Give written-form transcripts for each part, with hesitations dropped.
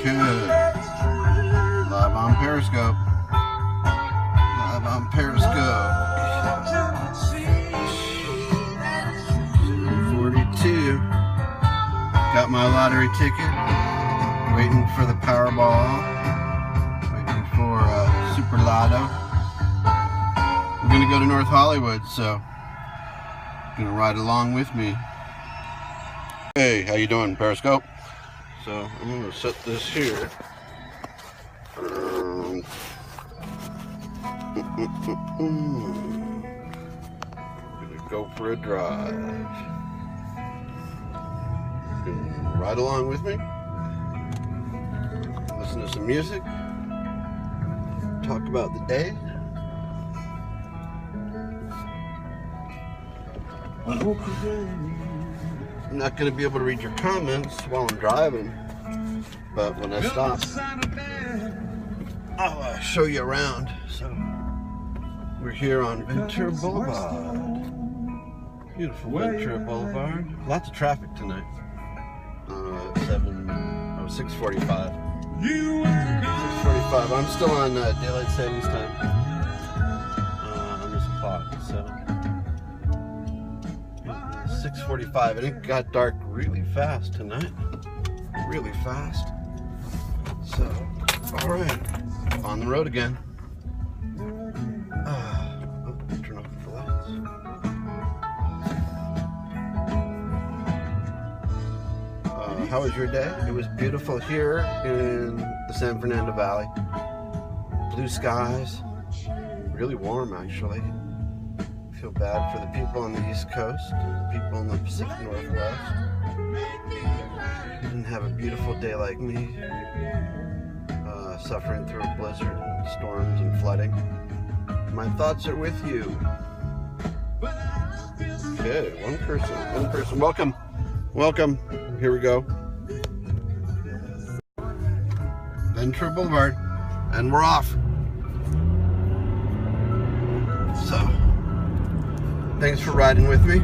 Okay. Live on Periscope. Live on Periscope. 42. Got my lottery ticket. Waiting for the Powerball. Waiting for Super Lotto. I'm gonna go to North Hollywood, so gonna ride along with me. Hey, how you doing, Periscope? So I'm gonna set this here. Gonna go for a drive. Ride along with me. Listen to some music. Talk about the day. I'm not going to be able to read your comments while I'm driving, but when I stop, I'll show you around. So we're here on Ventura Boulevard. Beautiful Ventura Boulevard. Lots of traffic tonight. 6:45. 6:45. I'm still on daylight savings time on this clock. So 6:45, and it got dark really fast tonight. Really fast. So, all right, on the road again. Turn off the lights. How was your day? It was beautiful here in the San Fernando Valley. Blue skies. Really warm, actually. Feel bad for the people on the East Coast, the people in the Pacific Northwest. Didn't have a beautiful day like me, suffering through a blizzard, and storms, and flooding. My thoughts are with you. Okay, one person. Welcome. Here we go. Ventura Boulevard, and we're off. So, thanks for riding with me.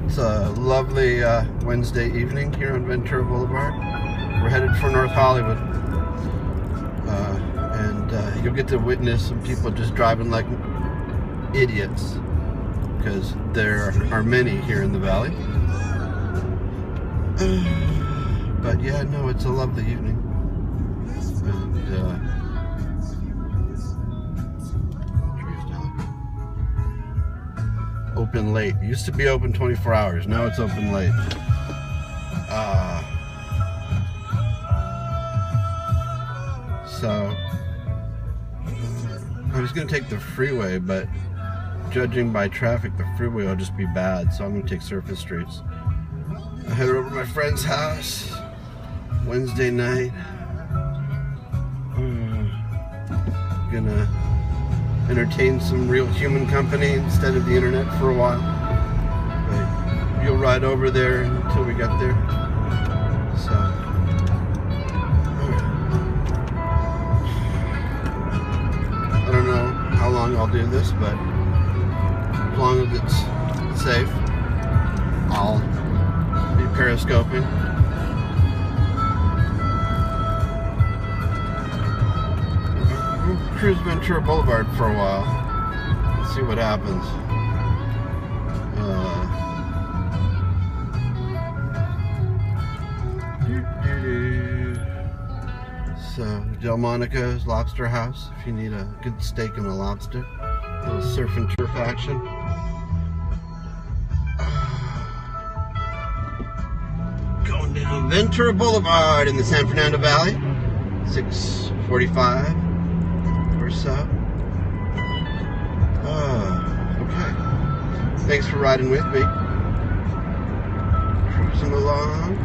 It's a lovely Wednesday evening here on Ventura Boulevard. We're headed for North Hollywood. And you'll get to witness some people just driving like idiots, because there are many here in the valley. But yeah, no, it's a lovely evening. And open late. It used to be open 24 hours. Now it's open late. So I was going to take the freeway, but judging by traffic, the freeway will just be bad. So I'm going to take surface streets. I headed over to my friend's house Wednesday night. Gonna entertain some real human company instead of the internet for a while. But you'll ride over there until we get there. So, I don't know how long I'll do this, but as long as it's safe, I'll be periscoping. Cruise Ventura Boulevard for a while. Let's see what happens. So, Delmonico's Lobster House, if you need a good steak and a lobster. A little surf and turf action. Going down Ventura Boulevard in the San Fernando Valley. 6:45. So, okay. Thanks for riding with me. Cruising along.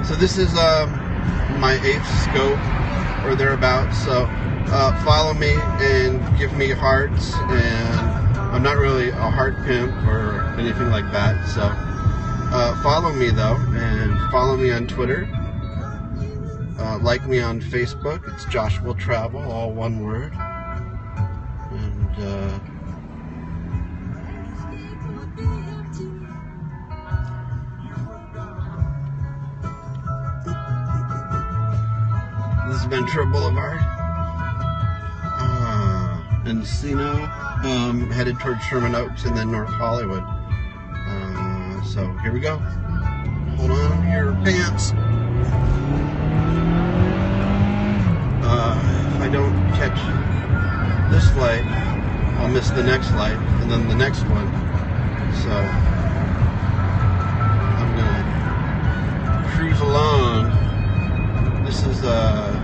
So this is my 8th scope or thereabouts. So follow me and give me hearts. And I'm not really a heart pimp or anything like that. So follow me though, and follow me on Twitter. Like me on Facebook. It's JoshWillTravel, all one word. And Ventura Boulevard. Encino, headed towards Sherman Oaks and then North Hollywood. So here we go. Hold on to your pants. If I don't catch this light, I'll miss the next light and then the next one. So I'm gonna cruise along. This is the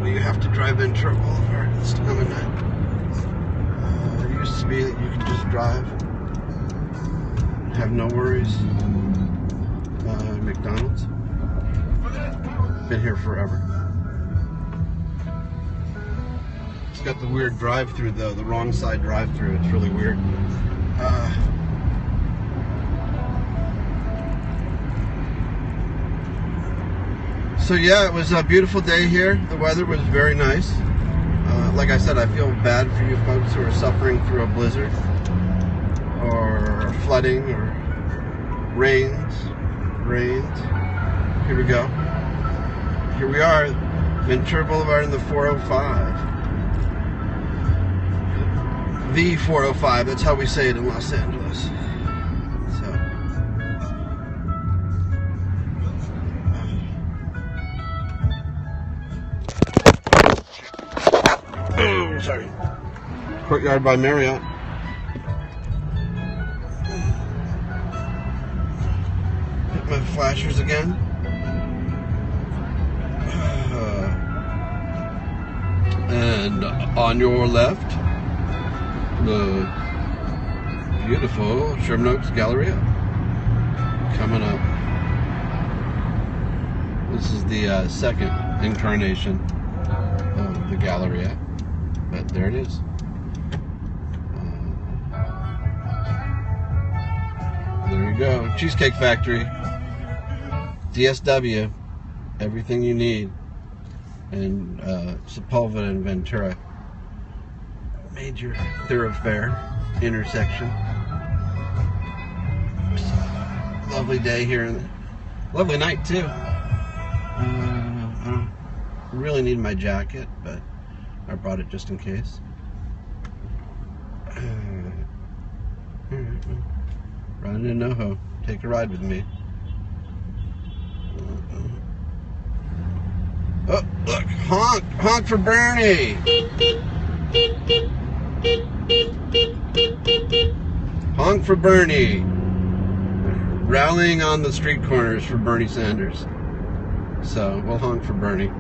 way you have to drive Ventura Boulevard this time of night. It used to be that you could just drive, have no worries. McDonald's. Been here forever. It's got the weird drive-through though, the wrong side drive-through. It's really weird. So yeah, it was a beautiful day here. The weather was very nice. Like I said, I feel bad for you folks who are suffering through a blizzard or flooding or rains. Here we go. Here we are, Ventura Boulevard in the 405. The 405, that's how we say it in Los Angeles. So, oh, sorry. Courtyard by Marriott. Hit my flashers again. And on your left, the beautiful Sherman Oaks Galleria coming up. This is the second incarnation of the Galleria, but there it is. There you go, Cheesecake Factory, DSW, everything you need. And Sepulveda and Ventura, major thoroughfare intersection. Lovely day here, lovely night too. I really need my jacket, but I brought it just in case. Running to NoHo, take a ride with me. Oh, look, honk for Bernie. Honk for Bernie. Rallying on the street corners for Bernie Sanders. So, we'll honk for Bernie.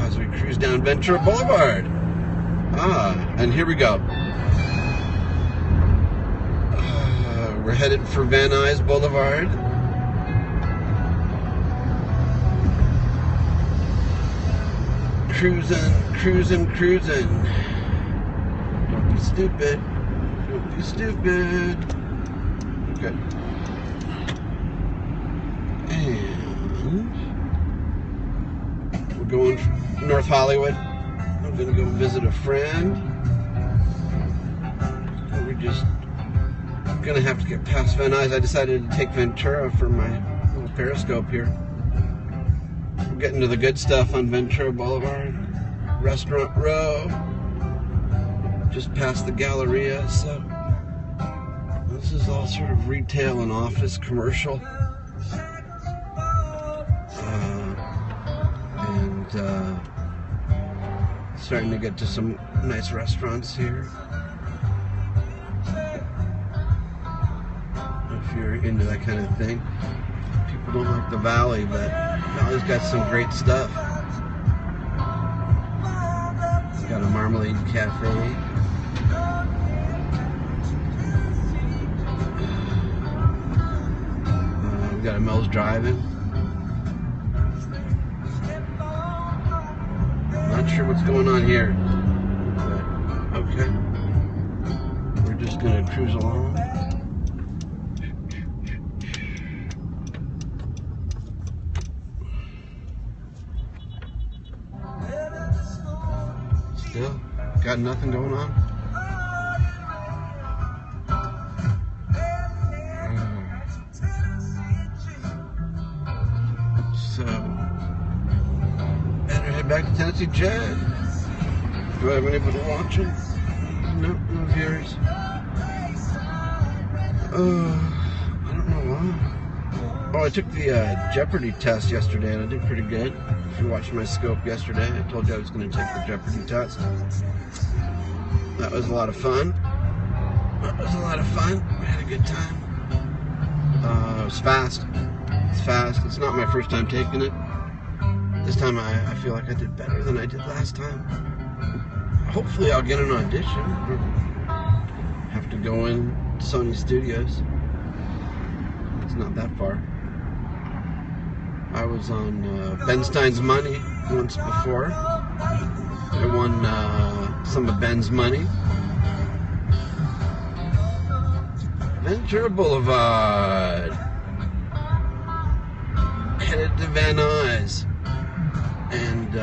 As we cruise down Ventura Boulevard. And here we go. We're headed for Van Nuys Boulevard. Cruising. Don't be stupid. Okay. And we're going North Hollywood. I'm gonna go visit a friend. We're just gonna have to get past Van Nuys. I decided to take Ventura for my little periscope here. We're getting to the good stuff on Ventura Boulevard. Restaurant Row. Just past the Galleria, so this is all sort of retail and office commercial. Starting to get to some nice restaurants here. If you're into that kind of thing. People don't like the Valley, but Valley's got some great stuff. It's got a Marmalade Cafe. We've got a Mel's Drive-In. Not sure what's going on here, but okay. We're just gonna cruise along. still got nothing going on. So, better head back to Tennessee Jet. Do I have anybody watching? Nope, no viewers. I don't know why. Oh, I took the Jeopardy test yesterday and I did pretty good. If you watched my scope yesterday, I told you I was going to take the Jeopardy test. That was a lot of fun. We had a good time. It was fast. It's fast. It's not my first time taking it. This time I feel like I did better than I did last time. Hopefully I'll get an audition. Have to go in to Sony Studios. It's not that far. I was on Ben Stein's Money once before. I won some of Ben's money. Ventura Boulevard. Headed to Van Nuys. And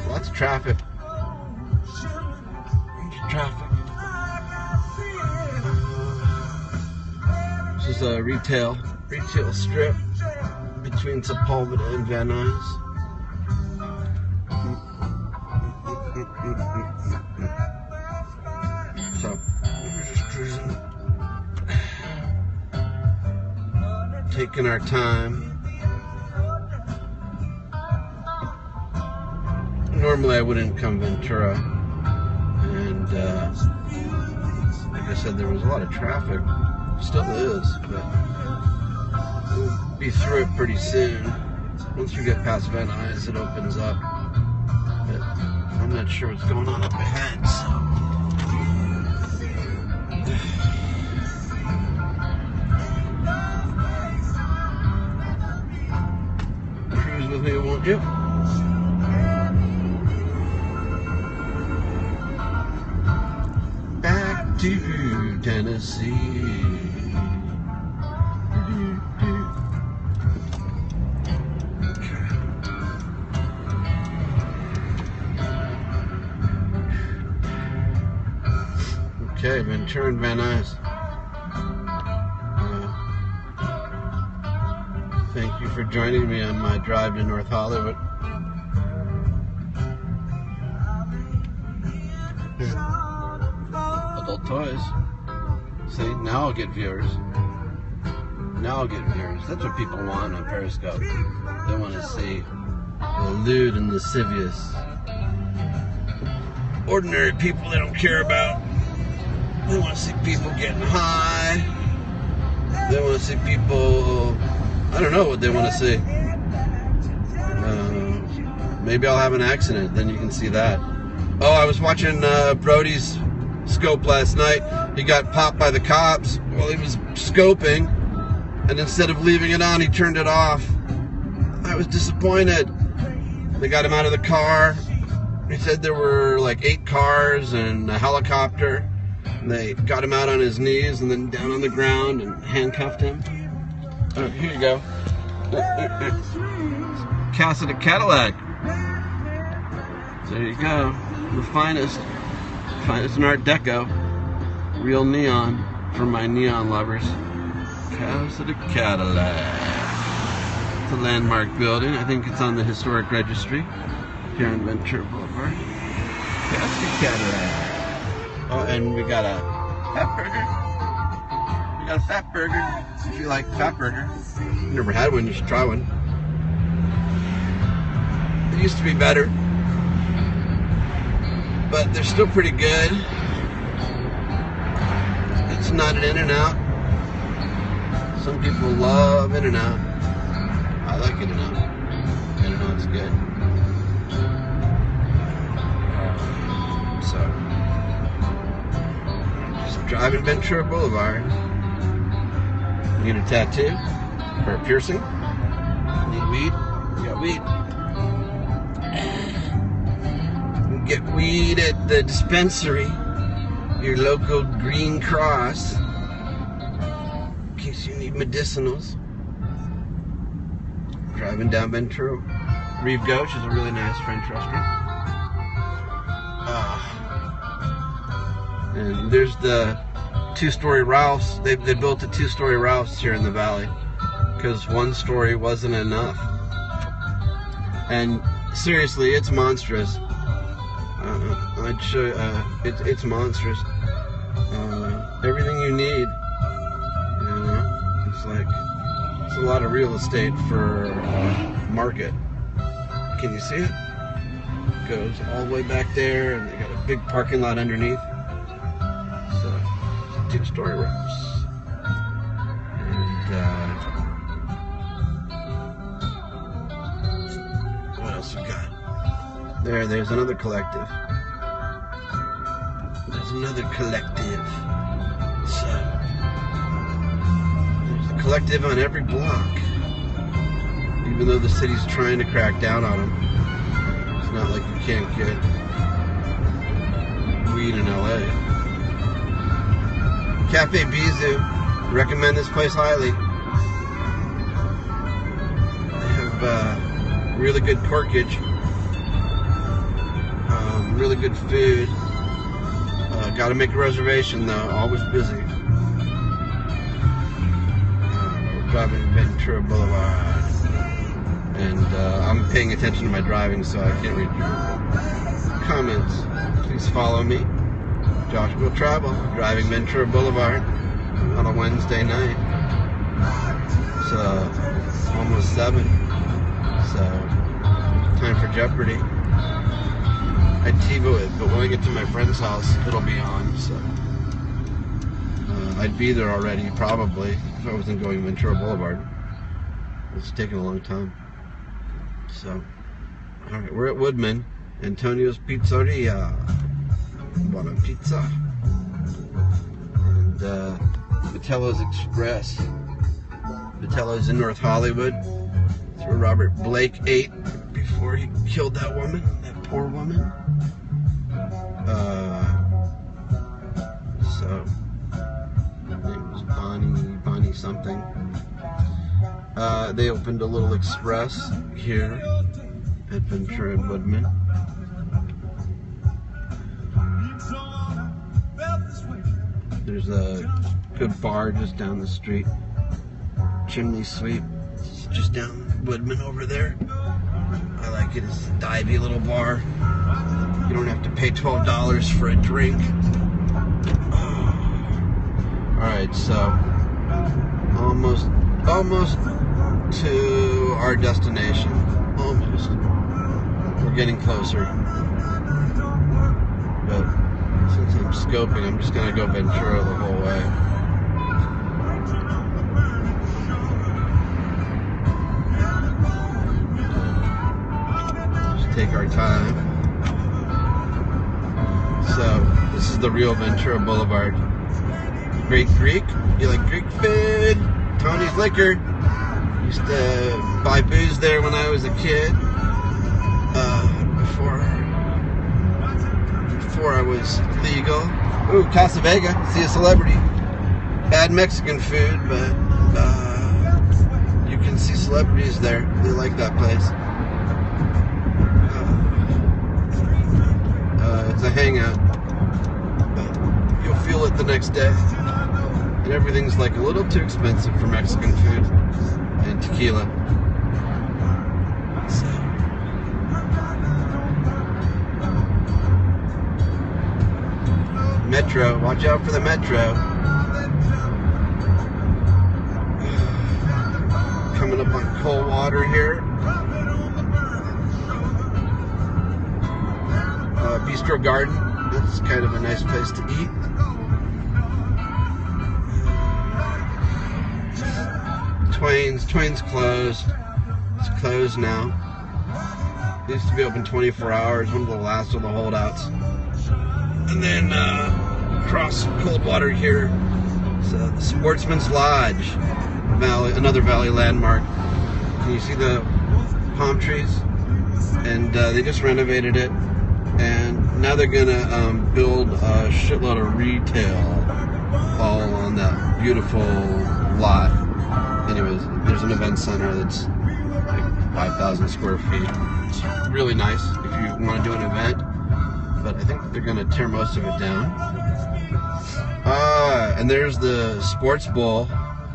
lots of traffic. This is a retail strip between Sepulveda and Van Nuys. So we're just cruising, taking our time. Normally I wouldn't come Ventura, and like I said, there was a lot of traffic. Still is, but we'll be through it pretty soon. Once we get past Van Nuys, it opens up. But I'm not sure what's going on up ahead, so cruise with me, won't you? Back to Tennessee. Okay, Ventura and Van Nuys. Thank you for joining me on my drive to North Hollywood. Adult toys. See, now I'll get viewers. That's what people want on Periscope. They want to see the lewd and lascivious. Ordinary people they don't care about. They want to see people getting high. They want to see people, I don't know what they want to see. Maybe I'll have an accident, then you can see that. Oh, I was watching Brody's scope last night. He got popped by the cops while he was scoping, and instead of leaving it on, he turned it off. I was disappointed. They got him out of the car. He said there were like 8 cars and a helicopter. They got him out on his knees and then down on the ground and handcuffed him. Oh, here you go. Casa de Cadillac. There you go. The finest in Art Deco. Real neon for my neon lovers. Casa de Cadillac. It's a landmark building. I think it's on the Historic Registry here on Ventura Boulevard. Casa de Cadillac. Oh, and we got a fat burger. If you like fat burger. Never had one, you should try one. It used to be better, but they're still pretty good. It's not an In-N-Out. Some people love In-N-Out. I like In-N-Out. In-N-Out's good. So, just driving Ventura Boulevard. You need a tattoo or a piercing? Need weed? You got weed? Get weed at the dispensary, your local Green Cross, in case you need medicinals. Driving down Ventura. Rive Gauche is a really nice French restaurant. And there's the two-story Ralphs. They built a two-story Ralphs here in the valley because one story wasn't enough. And seriously, it's monstrous. I'd show you, it's monstrous. Everything you need, you know, it's a lot of real estate for market. Can you see it? Goes all the way back there, and they got a big parking lot underneath. So, it's a two-story Ralphs. And what else we got? There's another collective. There's another collective. So, there's a collective on every block. Even though the city's trying to crack down on them. It's not like you can't get weed in LA. Cafe Bizu, recommend this place highly. They have really good porkage, really good food. Got to make a reservation though, always busy. We're driving Ventura Boulevard. And I'm paying attention to my driving, so I can't read your comments. Please follow me, JoshWillTravel, driving Ventura Boulevard on a Wednesday night. It's almost 7, so time for Jeopardy. I TiVo it, but when I get to my friend's house, it'll be on. So I'd be there already, probably, if I wasn't going Ventura Boulevard. It's taking a long time. So, alright, we're at Woodman, Antonio's Pizzeria. Buona pizza. And Vitello's Express. Vitello's in North Hollywood. It's where Robert Blake ate before he killed that woman, that poor woman. So, her name was Bonnie something. They opened a little express here at Ventura and Woodman. There's a good bar just down the street. Chimney Sweep, just down Woodman over there. I like it. It's a divey little bar. You don't have to pay $12 for a drink. Alright, so almost to our destination. Almost. We're getting closer. But since I'm scoping, I'm just gonna go Ventura the whole way. Just take our time. So this is the real Ventura Boulevard. Great Greek. You like Greek food? Tony's Liquor. Used to buy booze there when I was a kid. Before I was legal. Ooh, Casa Vega. See a celebrity. Bad Mexican food, but you can see celebrities there. They like that place. It's a hangout. But you'll feel it the next day. And everything's like a little too expensive for Mexican food and tequila. So. Metro, watch out for the Metro. Coming up on Coldwater here. Bistro Garden, that's kind of a nice place to eat. Twain's closed. It's closed now. It used to be open 24 hours, one of the last of the holdouts. And then across Coldwater here, it's the Sportsman's Lodge, another valley landmark. Can you see the palm trees? And they just renovated it, and now they're gonna build a shitload of retail all on that beautiful lot. Anyways, there's an event center that's like 5,000 square feet. It's really nice if you want to do an event. but I think they're gonna tear most of it down. And there's the Sports Bowl,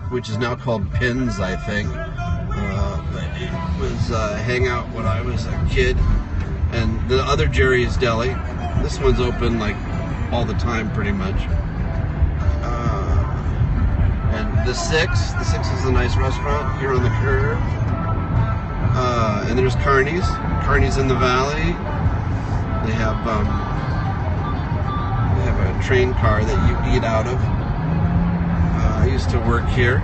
which is now called Pins, I think. But it was a hangout when I was a kid. And the other Jerry's Deli. This one's open like all the time, pretty much. And the Six is a nice restaurant here on the curve. And there's Carney's in the valley. They have a train car that you eat out of. I used to work here.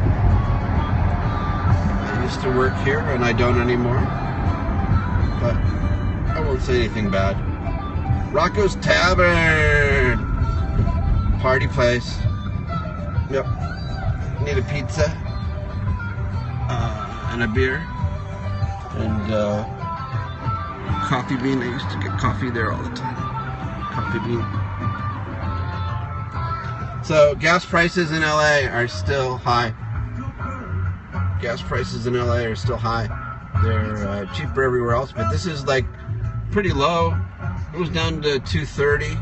And I don't anymore. But I won't say anything bad. Rocco's Tavern, party place. Yep. Need a pizza and a beer and coffee bean. I used to get coffee there all the time. Coffee bean. So gas prices in LA are still high. Gas prices in LA are still high. They're cheaper everywhere else, but this is like pretty low. It was down to $2.30,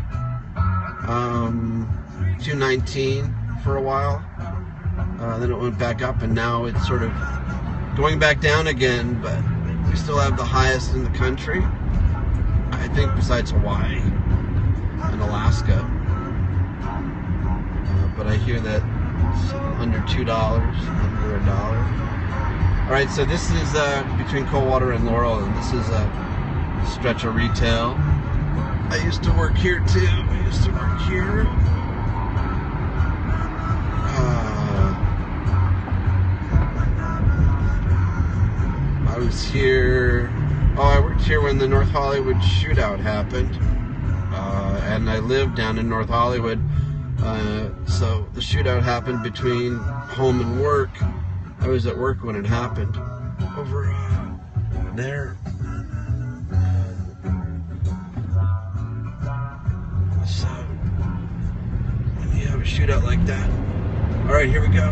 $2.19 for a while. Then it went back up, and now it's sort of going back down again, but we still have the highest in the country, I think, besides Hawaii and Alaska. But I hear that it's under $2, under $1. All right, so this is between Coldwater and Laurel, and this is a stretch of retail. I used to work here too. I was here. I worked here when the North Hollywood shootout happened, and I lived down in North Hollywood. So the shootout happened between home and work. I was at work when it happened over there. So when you have a shootout like that. All right, here we go.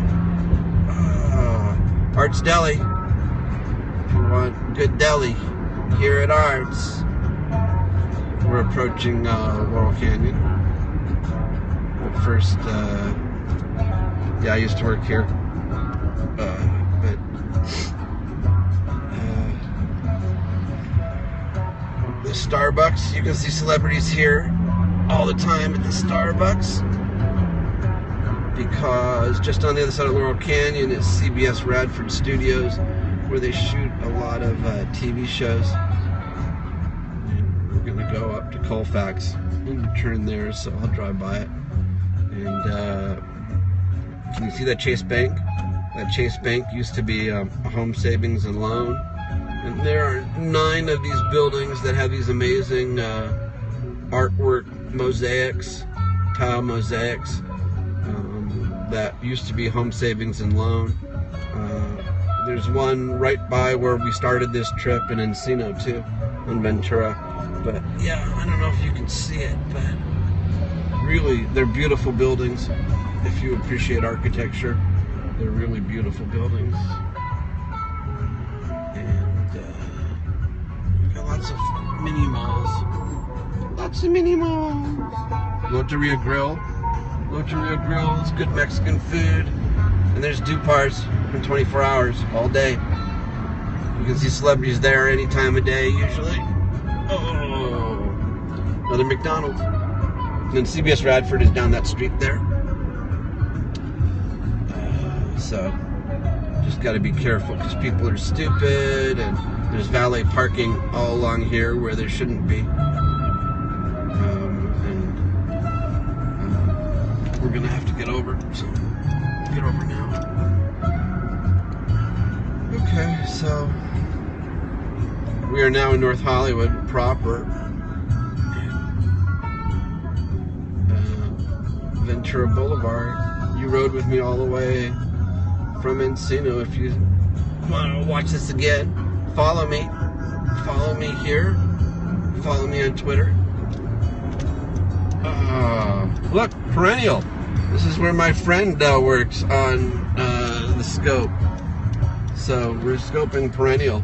Arts Deli. If you want good deli, here at Arts. We're approaching Laurel Canyon. But first, yeah, I used to work here. The Starbucks, you can see celebrities here all the time at the Starbucks, because just on the other side of Laurel Canyon is CBS Radford Studios, where they shoot a lot of TV shows. And we're gonna go up to Colfax and turn there, so I'll drive by it. And can you see that Chase Bank? That Chase Bank used to be a home savings and loan. And there are 9 of these buildings that have these amazing artwork mosaics, tile mosaics, that used to be home savings and loan. There's one right by where we started this trip in Encino too, in Ventura. But yeah, I don't know if you can see it, but really, they're beautiful buildings. If you appreciate architecture, they're really beautiful buildings. And we've got lots of mini malls. Lots of mini malls. Loteria Grill. Loteria Grill is good Mexican food. And there's Dupar's for 24 hours, all day. You can see celebrities there any time of day, usually. Oh, another McDonald's. And then CBS Radford is down that street there. So, just got to be careful because people are stupid, and there's valet parking all along here where there shouldn't be. We're gonna have to get over, so get over now. Okay, so we are now in North Hollywood proper. Ventura Boulevard. You rode with me all the way from Encino. If you want to watch this again, follow me. Follow me here. Follow me on Twitter. Look, Perennial. This is where my friend works on the scope. So we're scoping Perennial.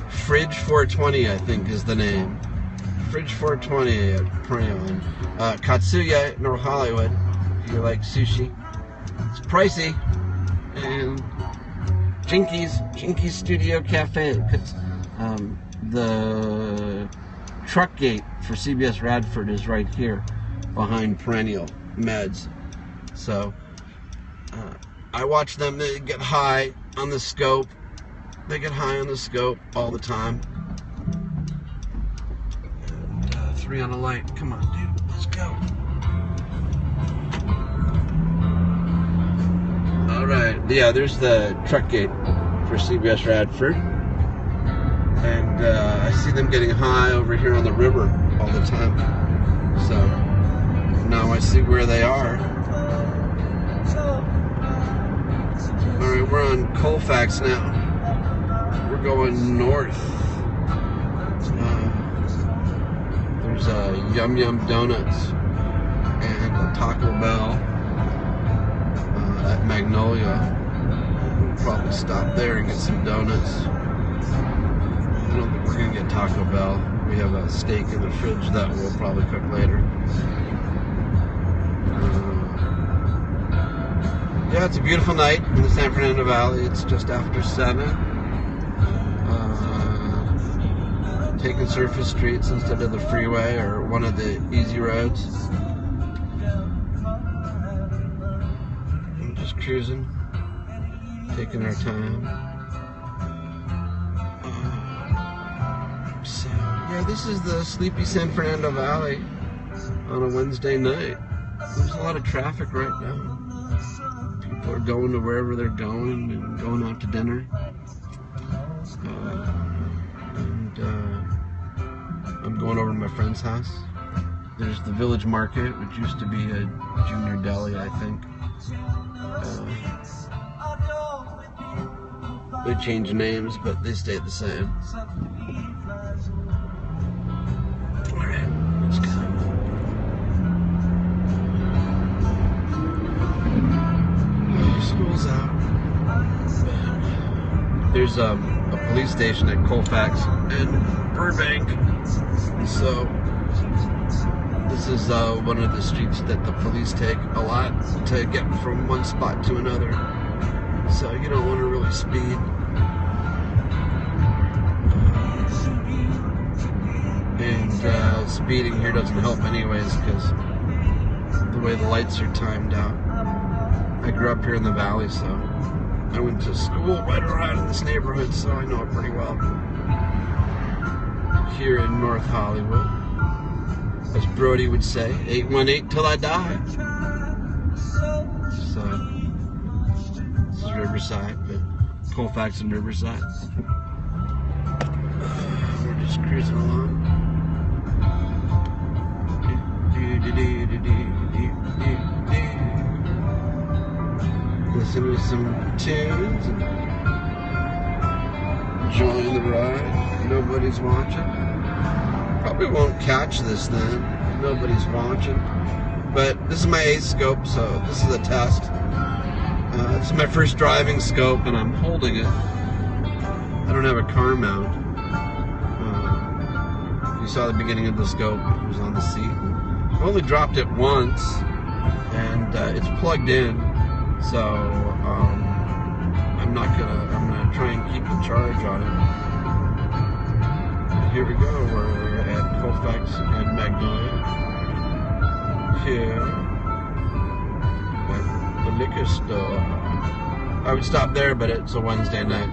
Fridge 420, I think, is the name. Fridge 420 at Perennial. Katsuya, North Hollywood. If you like sushi, it's pricey. And Jinky's Studio Cafe. Because the truck gate for CBS Radford is right here behind Perennial Meds. So I watch them. They get high on the scope. They get high on the scope all the time. And 3 on a light. Come on, dude. Let's go. All right. Yeah, there's the truck gate for CBS Radford. And I see them getting high over here on the river all the time. So now I see where they are. All right, we're on Colfax now. We're going north. There's Yum Yum Donuts and a Taco Bell at Magnolia. We'll probably stop there and get some donuts. I don't think we're gonna get Taco Bell. We have a steak in the fridge that we'll probably cook later. Yeah, it's a beautiful night in the San Fernando Valley. It's just after 7. Taking surface streets instead of the freeway or one of the easy roads. I'm just cruising, taking our time. So, yeah, this is the sleepy San Fernando Valley on a Wednesday night. There's a lot of traffic right now. People are going to wherever they're going and going out to dinner. I'm going over to my friend's house. There's the Village Market, which used to be a junior deli, I think. They changed names, but they stayed the same. Alright, let's go. School's out. There's a police station at Colfax and Burbank. So this is one of the streets that the police take a lot to get from one spot to another. So you don't want to really speed. And speeding here doesn't help anyways because the way the lights are timed out. I grew up here in the valley, so I went to school right around in this neighborhood, so I know it pretty well. Here in North Hollywood, as Brody would say, 818 till I die. So this is Riverside, but Colfax and Riverside. We're just cruising along. Listen to some tunes and enjoying the ride. Nobody's watching. Probably won't catch this then. Nobody's watching. But this is my 8th scope, so this is a test. This is my first driving scope, and I'm holding it. I don't have a car mount. You saw the beginning of the scope. It was on the seat. I only dropped it once, and it's plugged in. So I'm gonna try and keep the charge on it. Here we go. We're at Colfax and Magnolia. Here at the liquor store. I would stop there, but it's a Wednesday night.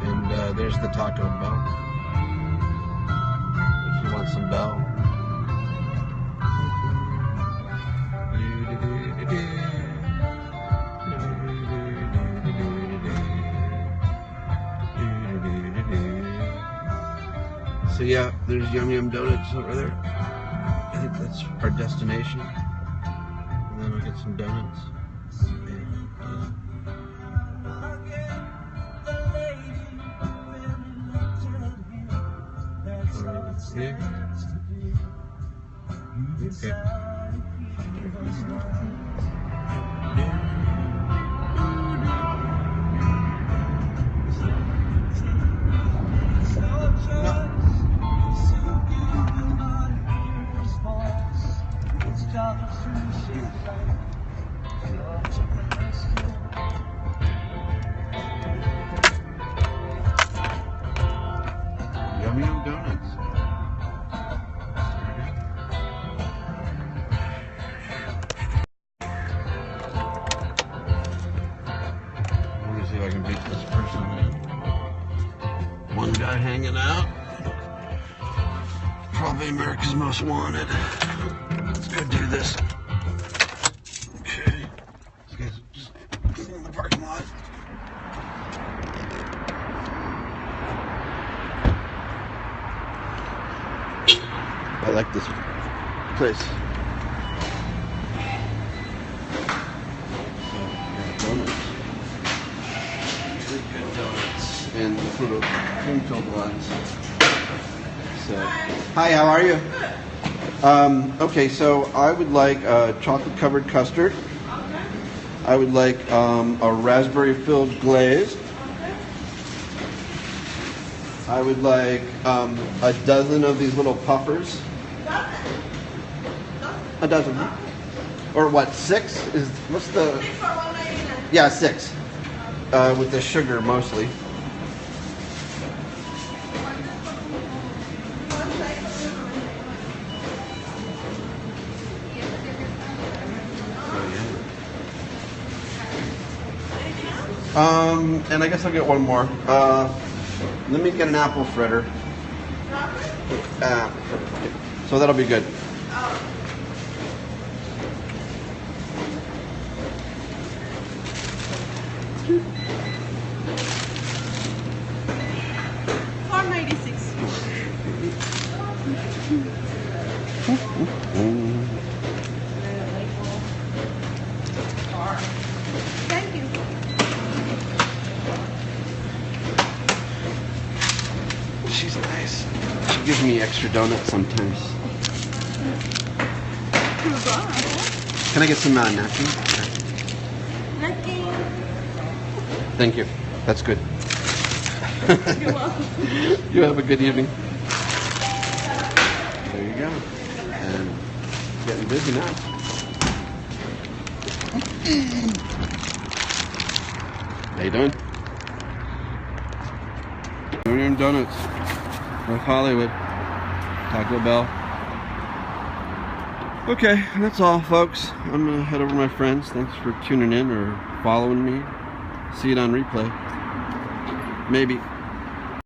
And there's the Taco Bell. If you want some bell. So yeah, there's Yum Yum Donuts over there. I think that's our destination. And then we'll get some donuts. Yeah. Okay. Let's see if I can beat this person in. One guy hanging out. Probably America's Most Wanted. Let's go do this. Okay. This guy's just in the parking lot. I like this place. Donuts. Really good donuts and little cream-filled ones. So, hi, how are you? Okay, so I would like chocolate-covered custard. I would like a raspberry-filled glaze. I would like a dozen of these little puffers. A dozen. Or what, 6? What's the... Yeah, 6. With the sugar mostly. And I guess I'll get one more. Let me get an apple fritter. So that'll be good. $4.96. Thank you. She's nice. She gives me extra donuts sometimes. Can I get some napkins? Thank you. That's good. You're welcome. You have a good evening. There you go. And getting busy now. How you doing? Junior Donuts, North Hollywood, Taco Bell. Okay, that's all, folks. I'm gonna head over to my friends. Thanks for tuning in or following me. See it on replay. Maybe.